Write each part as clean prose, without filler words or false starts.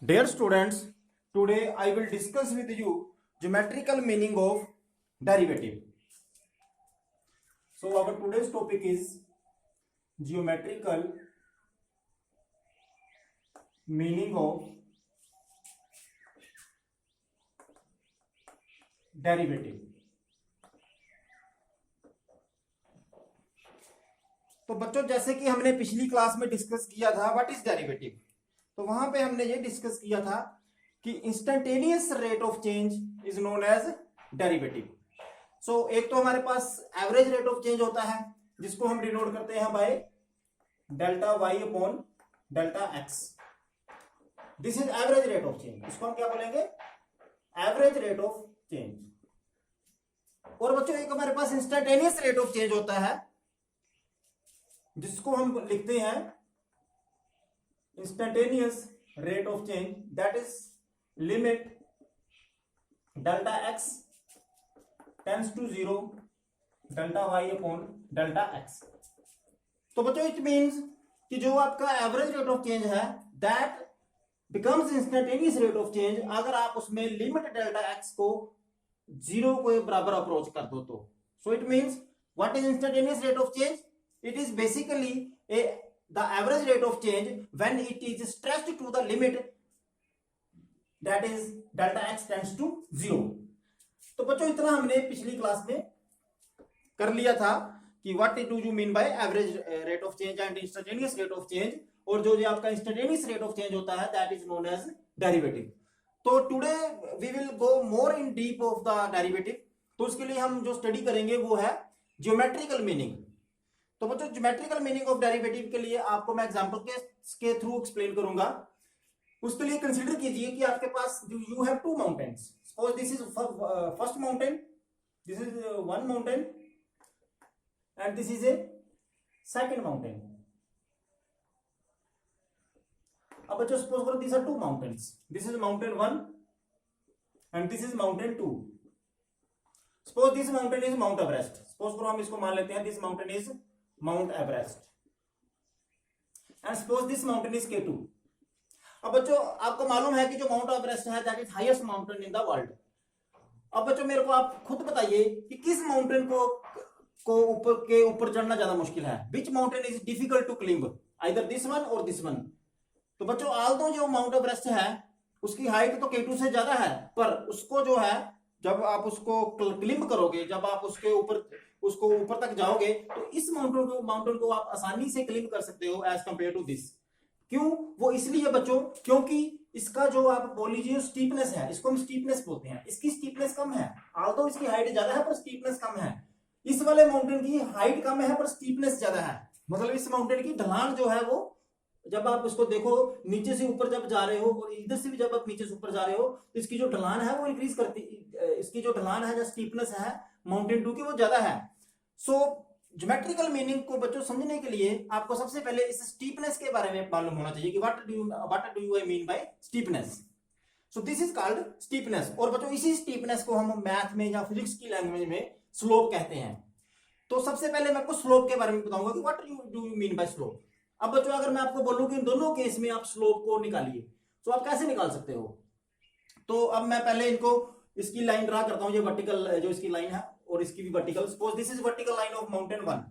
Dear students, today I will discuss with you geometrical meaning of derivative. So our today's topic is geometrical meaning of derivative. तो बच्चों जैसे कि हमने पिछली class में discuss किया था व्हाट इज डेरिवेटिव, तो वहां पे हमने ये डिस्कस किया था कि instantaneous rate of change is known as derivative. So एक तो हमारे पास एवरेज रेट ऑफ चेंज होता है जिसको हम डिनोट करते हैं by delta y upon delta x. This is average rate of change. इसको हम क्या बोलेंगे? Average rate of change. और बच्चों एक हमारे पास इंस्टेंटेनियस रेट ऑफ चेंज होता है जिसको हम लिखते हैं instantaneous rate of change, that is limit delta x tends to 0 delta y upon delta x. तो बच्चों इट मीन्स कि जो आपका एवरेज रेट ऑफ चेंज है that becomes instantaneous rate of change अगर आप उसमें लिमिट डेल्टा एक्स को 0 के बराबर अप्रोच कर दो तो. सो it means what is instantaneous rate of change? It is basically the average rate of change when it is stretched to the limit that is delta x tends to 0. तो बच्चों इतना हमने पिछली क्लास में कर लिया था कि what do you mean by average rate of change and instantaneous rate of change, और जो आपका instantaneous rate of change होता है that is known as derivative. तो today we will go more in deep of the derivative. तो उसके लिए हम जो स्टडी करेंगे वो है geometrical meaning. तो बच्चों ज्योमेट्रिकल मीनिंग ऑफ डेरिवेटिव के लिए आपको मैं एग्जांपल के थ्रू एक्सप्लेन करूंगा. उसके लिए कंसीडर कीजिए कि आपके पास you have two mountains. Suppose this is first mountain, this is one mountain and this is a second mountain. अब बच्चों सपोज करो this are two mountains, this is mountain 1 and this is mountain 2. Suppose this mountain is Mount Everest. Suppose करो हम इसको मान लेते हैं this mountain is Mount Everest and suppose this mountain is K2. अब बच्चों आपको मालूम है कि जो माउंट एवरेस्ट है that is highest mountain in the world. अब बच्चों मेरे को आप खुद बताइए कि किस माउंटेन को ऊपर चढ़ना ज्यादा मुश्किल है. Which mountain is difficult to climb, either this one और दिस वन. तो बच्चों आल्दो जो माउंट एवरेस्ट है उसकी हाइट तो K2 से ज्यादा है, पर उसको जो है जब आप उसको क्लिम्ब करोगे, जब आप उसको ऊपर तक जाओगे तो इस माउंटेन को आप आसानी से क्लिम्ब कर सकते हो एज कंपेयर टू दिस. क्यों? वो इसलिए बच्चों क्योंकि इसका जो आप बोल लीजिए स्टीपनेस है, इसको हम स्टीपनेस बोलते हैं, इसकी स्टीपनेस कम है. आल्दो इसकी हाइट ज्यादा है पर स्टीपनेस कम है. इस वाले माउंटेन की हाइट कम है पर स्टीपनेस ज्यादा है. मतलब इस माउंटेन की ढलान जो है वो जब आप उसको देखो नीचे से ऊपर जब जा रहे हो और इधर से भी जब आप नीचे से ऊपर जा रहे हो तो इसकी जो ढलान है वो इंक्रीज करती, इसकी जो ढलान है जो स्टीपनेस है माउंटेन 2 की वो ज्यादा है. सो ज्योमेट्रिकल मीनिंग को बच्चों समझने के लिए आपको सबसे पहले इस स्टीपनेस के बारे में मालूम होना चाहिए कि what do you I mean by steepness. So this is called steepness. और बच्चों इसी स्टीपनेस को हम मैथ में या फिजिक्स की लैंग्वेज में स्लोप कहते हैं. तो सबसे पहले मैं आपको स्लोप के बारे में बताऊंगा कि what do you mean bye slope. अब बच्चों अगर मैं आपको बोलूं कि इन दोनों केस में आप स्लोप को निकालिए तो आप कैसे निकाल सकते हो. तो अब मैं पहले इनको इसकी लाइन ड्रा करता हूं. ये वर्टिकल जो इसकी लाइन है और इसकी भी vertical. Suppose this is vertical line of mountain 1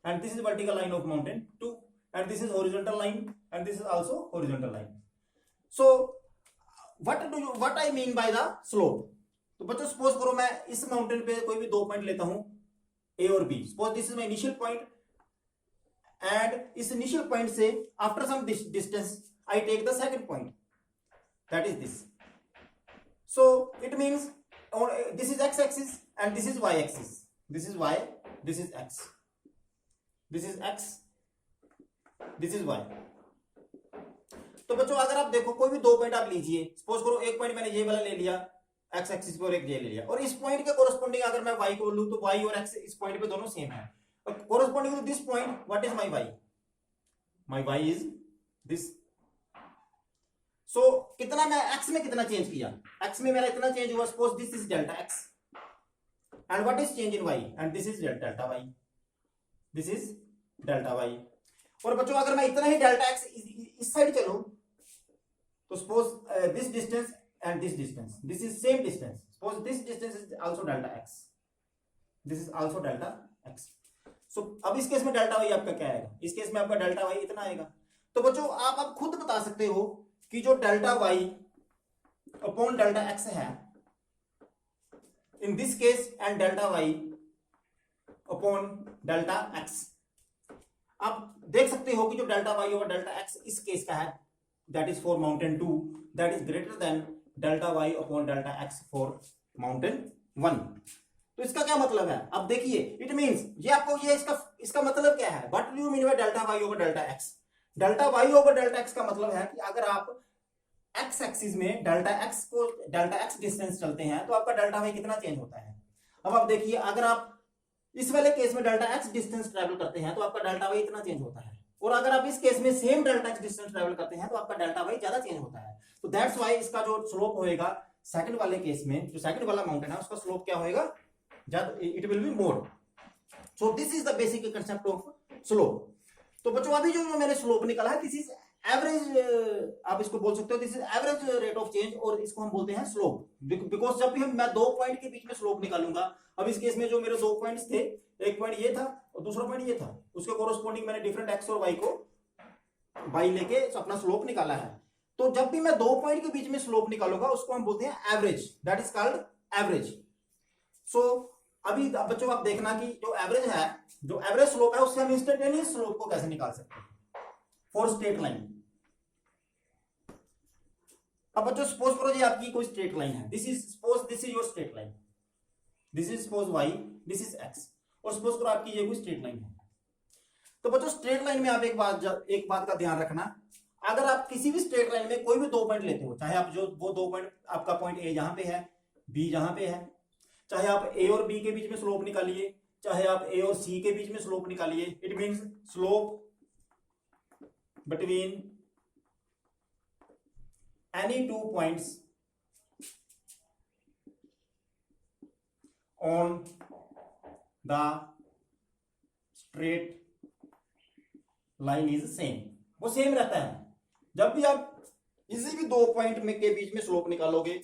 and this is vertical line of mountain 2 and this is horizontal line and this is also horizontal line. So what I mean by the slope. तो बच्चों suppose करो मैं इस mountain पे कोई भी दो point लेता हूं ए और B. Suppose this is my initial point and इस इनिशियल पॉइंट से after some distance I take the second point that is this. So it means this is x axis and this is y axis. This is y, this is x, this is x, this is y. तो बच्चों अगर आप देखो कोई भी दो point आप लीजिए. सपोज करो एक पॉइंट मैंने ये वाला ले लिया x एक्सिस पे और एक ये ले लिया, और इस पॉइंट के कोरस्पोंडिंग अगर मैं y को लूं तो y और x इस पॉइंट पे दोनों सेम है. Corresponding to this point what is my y? My y is this. So कितना मैं x में कितना चेंज किया? x में मेरा इतना चेंज हुआ. Suppose this is delta x and what is change in y and this is delta y, this is delta y. और बच्चों अगर मैं इतना ही डेल्टा x इस साइड चलूं तो suppose this distance and this distance, this is same distance, suppose this distance is also delta x, this is also delta x. So अब इस केस में डेल्टा वाई आपका क्या आएगा, इस केस में आपका डेल्टा वाई इतना आएगा। तो बच्चों आप खुद बता सकते हो कि जो delta y upon delta x है in this case and delta y upon delta x, आप देख सकते हो कि जो delta y over delta x इस केस का है, that is for mountain 2, that is greater than delta y upon delta x for mountain 1। तो इसका क्या मतलब है, अब देखिए, इट मींस ये आपको ये इसका मतलब क्या है, what do you mean by delta y over delta x. Delta y over delta x का मतलब है कि अगर आप एक्स एक्सिस में डेल्टा एक्स डिस्टेंस चलते हैं तो आपका डेल्टा वाई कितना चेंज होता है। अब आप देखिए, अगर आप इस वाले केस में डेल्टा एक्स डिस्टेंस ट्रेवल करते हैं तो आपका डेल्टा वाई इतना चेंज होता है, और अगर आप इस केस में same delta x distance travel करते हैं तो आपका डेल्टा वाई ज्यादा चेंज होता है। तो दैट्स वाई इसका जो स्लोप होएगा सेकंड वाले केस में, जो सेकंड वाला माउंटेन है उसका स्लोप क्या होएगा, it will be more. So this is the basic concept of slope. तो बच्चों अभी जो मैंने स्लोप निकाला है, दिस इज एवरेज, आप इसको बोल सकते हो this is average rate of change, और इसको हम बोलते हैं स्लोप, बिकॉज जब भी मैं दो पॉइंट के बीच में स्लोप निकालूंगा, अब इस केस में जो मेरे दो पॉइंट्स थे, एक पॉइंट ये था और दूसरा पॉइंट ये था, उसके कोरोस्पोंडिंग मैंने डिफरेंट एक्स और वाई को वाई लेके अपना स्लोप निकाला है। तो जब भी मैं दो पॉइंट के बीच में स्लोप निकालूंगा उसको हम बोलते हैं average, that is called average. So अभी बच्चों आप देखना कि जो एवरेज है, जो एवरेज स्लोप है, उससे हम इंस्टेंटेनियस स्लोप को कैसे निकाल सकते हैं फॉर स्ट्रेट लाइन। अब बच्चों सपोज करो जी आपकी कोई स्ट्रेट लाइन है, this is your straight line, this is suppose y, this is x, और सपोज करो आपकी ये कोई स्ट्रेट लाइन है। तो बच्चों स्ट्रेट लाइन में आप एक बात का ध्यान रखना, अगर आप किसी भी स्ट्रेट लाइन में कोई भी दो पॉइंट लेते हो, चाहे आप जो वो दो पॉइंट, आपका पॉइंट ए जहां पे है, बी जहां पे है, चाहे आप ए और बी के बीच में स्लोप निकालिए, चाहे आप ए और सी के बीच में स्लोप निकालिए, it means slope between any two points on the straight line is same, वो सेम रहता है। जब भी आप किसी भी दो पॉइंट में के बीच में स्लोप निकालोगे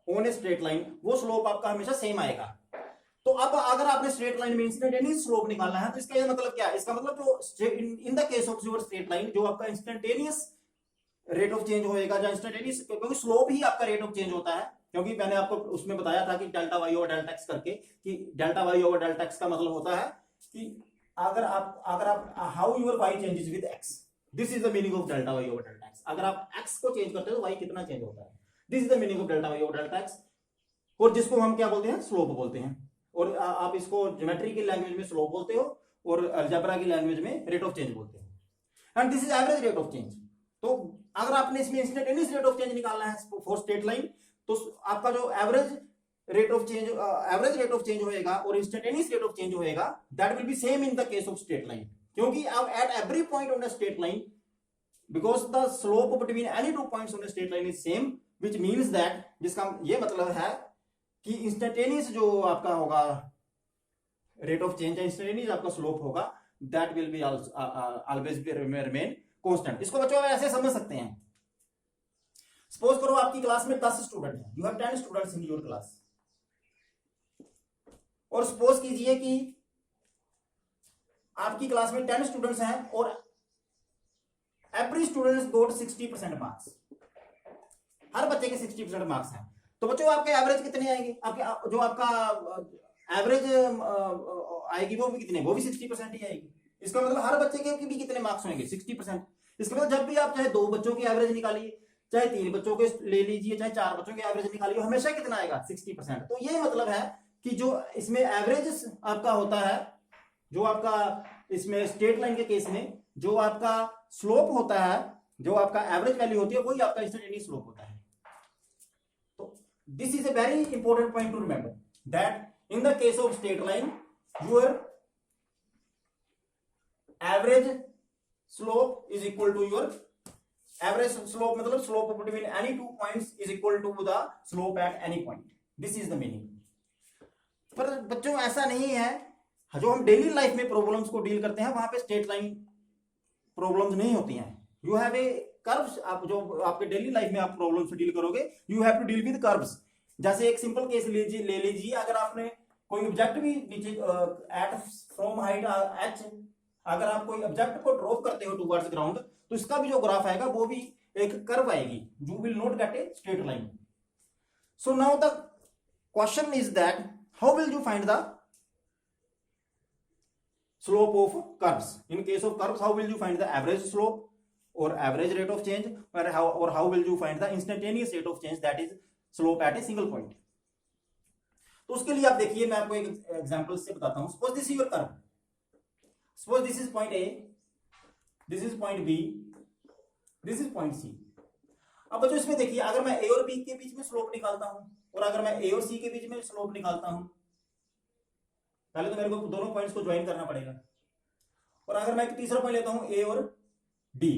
ऑन ए स्ट्रेट लाइन, वो स्लोप आपका हमेशा सेम आएगा। तो अब अगर आपने स्ट्रेट लाइन में इंस्टेंटेनियस स्लोप निकालना है तो इसका ये मतलब क्या है, इसका मतलब जो इन the case of your straight line, जो आपका इंस्टेंटेनियस रेट ऑफ चेंज होएगा, जो इंस्टेंटेनियस, क्योंकि स्लोप ही आपका रेट ऑफ चेंज होता है, क्योंकि मैंने आपको उसमें बताया था कि delta y over delta x करके, कि delta y over delta x का मतलब होता है कि अगर आप how your y changes with x, this is the meaning of delta y over delta x. अगर आप एक्स को चेंज करते हो तो वाई कितना चेंज होता है, this is the meaning of delta y over delta x, और जिसको हम क्या बोलते हैं, स्लोप बोलते हैं। और आप इसको ज्योमेट्री की लैंग्वेज में स्लोप बोलते हो और अलजेब्रा की लैंग्वेज में रेट ऑफ चेंज बोलते हो, and this is average rate of change. तो अगर आपने इसमें इंस्टेंटेनियस रेट ऑफ चेंज निकालना है फॉर स्ट्रेट लाइन, तो आपका जो एवरेज रेट ऑफ चेंज होएगा और इंस्टेंटेनियस रेट ऑफ चेंज होएगा, that will be same in the case of straight line, क्योंकि आप at every point on the straight line, because the slope between any two points on the straight line is same, which means that, जिसका ये मतलब है कि instantaneous जो आपका होगा रेट ऑफ चेंज, इंस्टेंटेनियस आपका स्लोप होगा, that will be always remain constant. इसको बच्चों ऐसे समझ सकते हैं, सपोज करो आपकी क्लास में 10 स्टूडेंट हैं, you have 10 students in your class, और सपोज कीजिए कि आपकी क्लास में 10 स्टूडेंट्स हैं और एवरी स्टूडेंट गॉट 60% मार्क्स, हर बच्चे के 60% मार्क्स हैं। तो बच्चों आपके एवरेज कितने आएंगे, आपके जो आपका एवरेज आएगी वो भी कितने, वो भी 60% ही आएगी। इसका मतलब हर बच्चे के भी कितने मार्क्स होंगे, 60%। इसके मतलब जब भी आप चाहे दो बच्चों की एवरेज निकालिए, चाहे तीन बच्चों के ले लीजिए, चाहे चार बच्चों की एवरेज निकालिए, हमेशा कितना आएगा, 60%। तो ये मतलब है कि जो इसमें एवरेज आपका होता है, जो आपका इसमें स्ट्रेट लाइन के केस में जो आपका स्लोप होता है, जो आपका एवरेज वैल्यू होती है, वही आपका इंस्टेंटेनियस स्लोप होता है। तो this is a very important point to remember, that in the case of straight line your average slope is equal to your average slope, मतलब slope between any two points is equal to the slope at any point, this is the meaning. पर बच्चों ऐसा नहीं है, जो हम daily life में problems को डील करते हैं वहां पे स्ट्रेट लाइन प्रॉब्लम्स नहीं होती हैं। यू हैव ए कर्व्स, आप जो आपके डेली लाइफ में आप प्रॉब्लम से डील करोगे, you have to deal with curves. जैसे एक सिंपल केस ले लीजिए, अगर आपने कोई ऑब्जेक्ट भी नीचे एट फ्रॉम हाइट h, अगर आप कोई ऑब्जेक्ट को ड्रॉप करते हो टुवर्ड्स ग्राउंड, तो इसका भी जो ग्राफ आएगा वो भी एक कर्व आएगी, you will not gate a straight line. So now the question is that how will you find the slope of curves? In case of curves, how will you find the average slope or average rate of change, or how will you find the instantaneous rate of change, that is slope at a single point? तो उसके लिए आप देखिए, मैं आपको एक example से बताता हूं। Suppose this is your curve, suppose this is point A, this is point B, this is point C. अब बच्चों इसमें देखिए, अगर मैं ए और बी के बीच में स्लोप निकालता हूं और अगर मैं ए और सी के बीच में स्लोप निकालता हूं, पहले तो मेरे को दोनों पॉइंट्स को ज्वाइन करना पड़ेगा। और अगर मैं एक तीसरा पॉइंट लेता हूं ए और डी,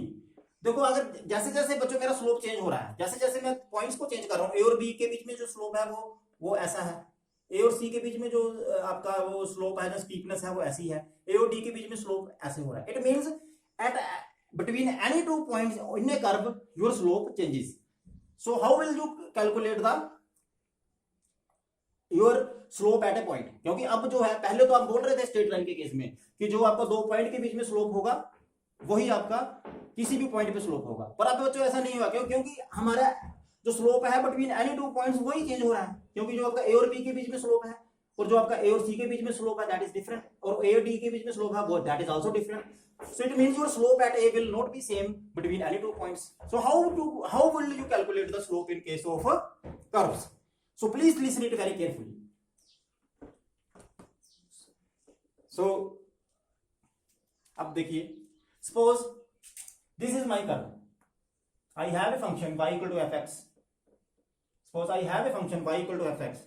देखो अगर जैसे जैसे बच्चों मेरा स्लोप चेंज हो रहा है, जैसे जैसे मैं पॉइंट्स को चेंज कर रहा हूं, ए और बी के बीच में जो स्लोप है वो ऐसा है, ए और सी के बीच में जो आपका वो स्लोप है, जो स्टीपनेस है वो ऐसी है, ए और डी के बीच में स्लोप ऐसे हो रहा है। It means at between any two points in a curve your slope changes. So how will you calculate the your slope at a point? क्योंकि अब जो है, पहले तो आप बोल रहे थे स्ट्रेट लाइन के केस में कि जो आपका दो पॉइंट के बीच में स्लोप होगा वही आपका किसी भी पॉइंट पे स्लोप होगा, पर अब बच्चों ऐसा नहीं हुआ। क्योंकि हमारा जो स्लोप है बिटवीन एनी टू पॉइंट्स वही चेंज हो रहा है, क्योंकि जो आपका ए और बी के बीच में स्लोप है और जो आपका ए और सी के बीच में स्लोप है दैट इज डिफरेंट, और ए और डी के बीच में स्लोप है वो that is also different. So it means your slope at A will not be same between any two points. So how will you calculate the slope in case of curves? So please listen it very carefully. So अब देखिए, suppose this is my curve. I have a function y equal to fx. Suppose I have a function y equal to fx,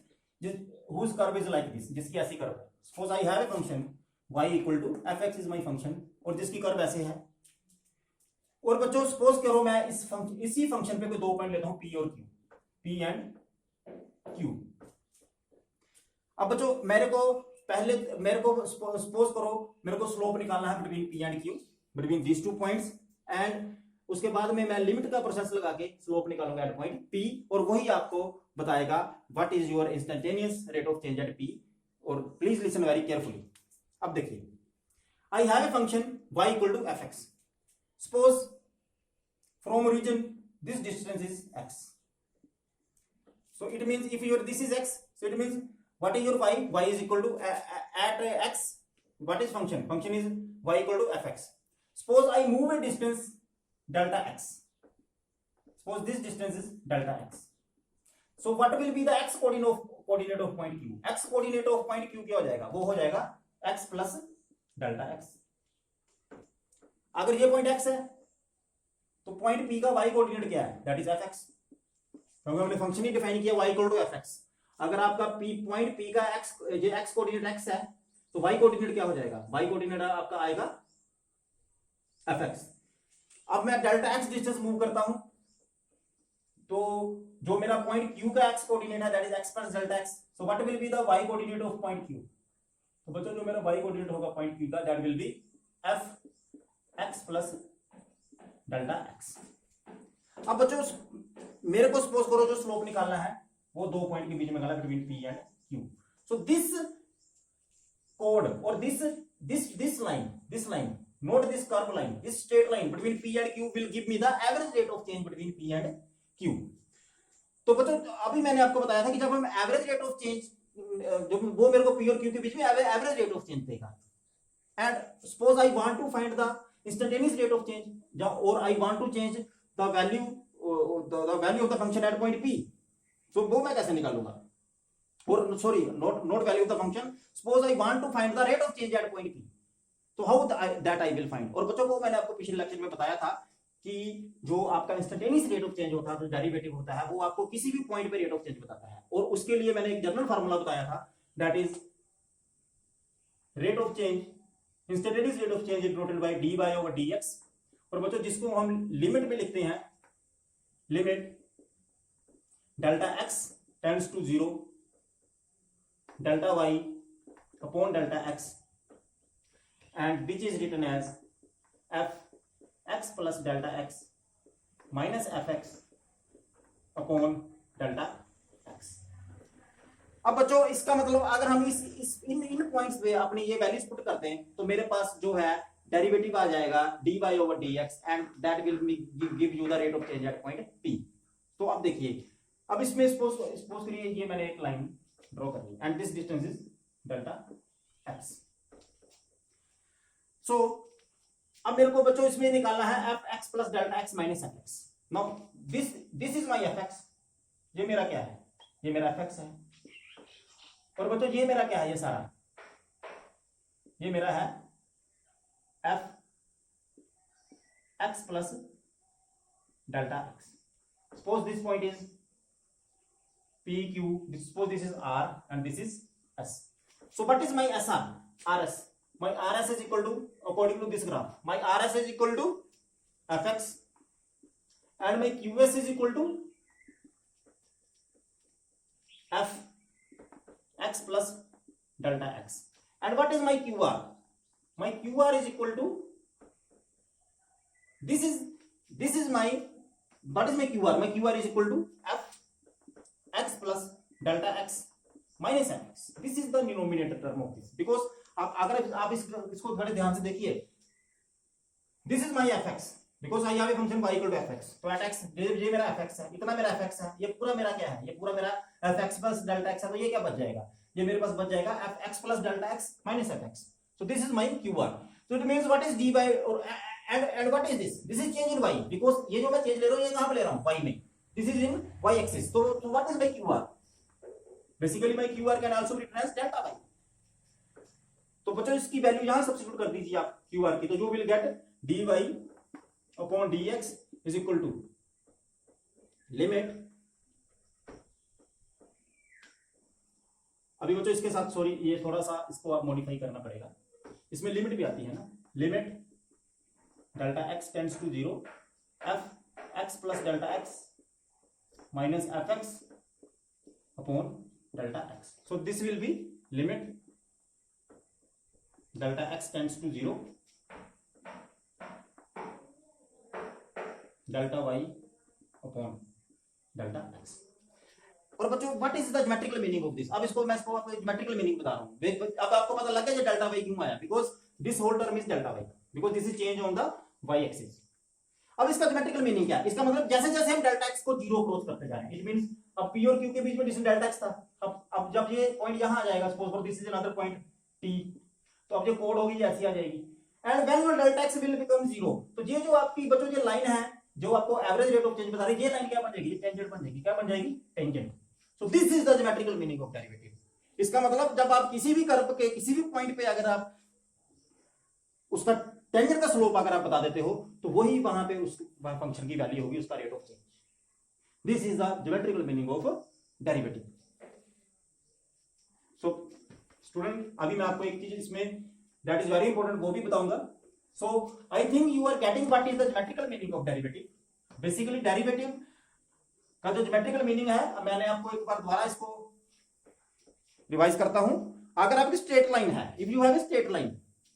whose curve is like this, जिसकी ऐसी curve है। Suppose I have a function y equal to fx is my function, और जिसकी curve ऐसे है। और बच्चों suppose करो मैं इसी फंक्शन पे कोई दो पॉइंट लेता हूं p और q, p एंड q। अब बच्चों मेरे को सपोज करो मेरे को स्लोप निकालना है between p and q, between these two points, and उसके बाद में मैं लिमिट का प्रोसेस लगा के स्लोप निकालूंगा एट पॉइंट p, और वही आपको बताएगा what is your instantaneous rate of change eight p। और प्लीज लिसन वेरी केयरफुली। अब देखिए, I have a function y equal to fx. Suppose from origin this distance is x. So it means if this is x, so it means what is your y? Y is equal to at x. What is function? Function is y equal to fx. Suppose I move a distance delta x. Suppose this distance is delta x. So what will be the x coordinate of point q? X coordinate of point q क्या हो जाएगा? वो हो जाएगा x plus delta x। अगर ये point x है तो पॉइंट p का y कोऑर्डिनेट क्या है? दैट इज fx, क्योंकि हमने फंक्शन ही डिफाइन किया y इक्वल टू fx। अगर आपका पॉइंट p का x, ये x कोऑर्डिनेट x है तो y कोऑर्डिनेट क्या हो जाएगा? y कोऑर्डिनेट आपका आएगा fx। अब मैं डेल्टा x डिस्टेंस मूव करता हूं तो जो मेरा पॉइंट q का x कोऑर्डिनेट है that is x plus delta x। So what will be the y coordinate of point q? तो बच्चों जो मेरा y कोऑर्डिनेट होगा पॉइंट q का that will be f x plus delta x। अब बच्चों मेरे को सपोज करो जो स्लोप निकालना है वो दो पॉइंट के बीच में निकालना between p and q। So this कोड और this line note this curve line, this straight line between p and q will give me the average rate of change between p and q। तो बच्चों अभी मैंने आपको बताया था कि जब हम एवरेज रेट ऑफ चेंज, जो वो मेरे को p और q के बीच में एवरेज रेट ऑफ चेंज देगा, and suppose I want to find the instantaneous rate of change और I want to change the value of the function at point p। सो वो मैं कैसे निकालूंगा? और sorry, not value of the function, suppose I want to find the rate of change at point p, तो how that I will find. और बच्चों को मैंने आपको पिछले लेक्चर में बताया था कि जो आपका इंस्टेंटेनियस रेट ऑफ चेंज होता है, जो डेरिवेटिव होता है, वो आपको किसी भी पॉइंट पे रेट ऑफ चेंज बताता है। और उसके लिए मैंने एक जनरल फार्मूला बताया था, that is rate of change, instantaneous rate of change is denoted by dy over dx। और बच्चों जिसको हम लिमिट में लिखते हैं, limit delta x tends to 0, delta y upon delta x, and which is written as f x plus delta x minus f x upon delta x. अब बच्चों इसका मतलब अगर हम इन पॉइंट्स पे अपनी ये वैल्यूज पुट करते हैं तो मेरे पास जो है डेरिवेटिव आ जाएगा dy over dx and that will give you the rate of change at point p। तो अब देखिए, अब इसमें सपोज करिए ये मैंने एक लाइन ड्रॉ कर ली and this distance is delta x। सो अब मेरे को बच्चों इसमें निकालना है f x plus delta x minus f x. Now this is my f x, ये मेरा क्या है, ये मेरा एफ एक्स है। और बच्चों ये मेरा क्या है, ये सारा ये मेरा है f x plus delta x. Suppose this point is P Q, suppose this is R and this is S. So what is my SR? RS. My RS is equal to, according to this graph, my RS is equal to Fx and my QS is equal to F x plus delta x. And what is my QR? My QR is equal to, this is my, what is my QR? My QR is equal to F x plus delta x minus fx. This is the denominator term of this, because अगर आप इसको थोड़े ध्यान से देखिए, this is my fx because I have a function y equal to fx. तो at x ये मेरा fx है, इतना मेरा fx है, ये पूरा मेरा क्या है, ये पूरा मेरा fx plus delta x है। तो ये क्या बच जाएगा, ये मेरे पास बच जाएगा fx plus delta x minus fx. So this is my QR. So it means what is dy or and what is this? This is change in y because ये जो मैं चेंज ले रहा हूँ ये कहाँ पे ले रहा हूँ, y में। This is in y axis. So what is my QR? Basically my QR can also be written as delta y. तो बच्चों इसकी वैल्यू यहां सब्स्टिट्यूट कर दीजिए आप QR की, तो जो will get dy upon dx is equal to limit. अभी बच्चों इसके साथ सॉरी ये थोड़ा सा इसको आप मॉडिफाई करना पड़ेगा, इसमें लिमिट भी आती है ना, limit delta x tends to 0 f x plus delta x minus fx upon delta x. So this will be limit delta x tends to 0 delta y upon delta x. और बच्चों what is the geometrical meaning of this? अब इसको मैं आपको geometrical meaning बता रहा हूं। अब आपको पता लग गया ये डेल्टा y क्यों आया, because this whole term is delta y because this is change on the y axis. अब इसका ज्योमेट्रिकल मीनिंग क्या है? इसका मतलब जैसे जैसे हम डेल्टा x को 0 अप्रोच करते जा रहे हैं, इट मींस अब p और q के बीच में डिस्टेंस डेल्टा x था, अब जब ये पॉइंट यहां आ जाएगा, suppose for this is another point t, तो अब जो कोड होगी ये ऐसी आ जाएगी and when your delta x will become 0, तो ये जो आपकी बच्चों ये लाइन है जो आपको एवरेज रेट ऑफ चेंज बता रही है, ये लाइन क्या बन जाएगी, टेंजेंट बन जाएगी। क्या बन जाएगी? Tangent. So this is the geometrical meaning of derivative. इसका मतलब जब आप किसी भी कर्व के किसी भी पॉइंट पे अगर आप उसका टेंजेंट का स्लोप अगर आप बता देते हो तो वही वहां पे उस फंक्शन की वैल्यू होगी, उसका rate of change. This is the geometrical meaning of derivative. So student अभी मैं आपको एक चीज इसमें दैट इज वेरी इंपॉर्टेंट वो भी बताऊंगा। So I think you are getting what is the geometrical meaning of derivative. Basically derivative का जो ज्योमेट्रिकल मीनिंग है, मैंने आपको एक बार दोबारा इसको रिवाइज करता हूं। अगर आपकी स्ट्रेट लाइन है, if you have a straight line,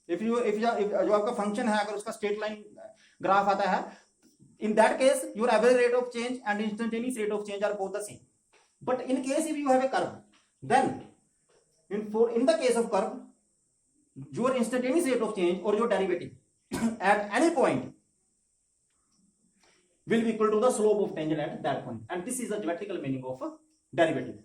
if जो आपका फंक्शन है अगर उसका स्ट्रेट लाइन ग्राफ आता है, in that case your average rate of change and instantaneous rate of change are both the same. But in case if you have a curve, then in the case of curve, your instantaneous rate of change or your derivative at any point will be equal to the slope of tangent at that point, and this is the geometrical meaning of a derivative.